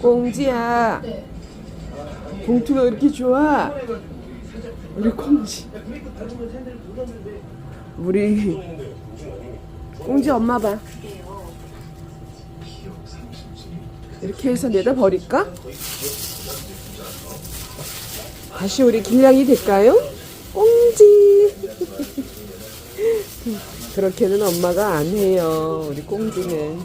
꽁지야, 봉투가 그렇게 좋아? 우리 꽁지. 우리 꽁지 엄마 봐. 이렇게 해서 내다 버릴까? 다시 우리 길냥이 될까요? 꽁지. 그렇게는 엄마가 안 해요. 우리 꽁지는.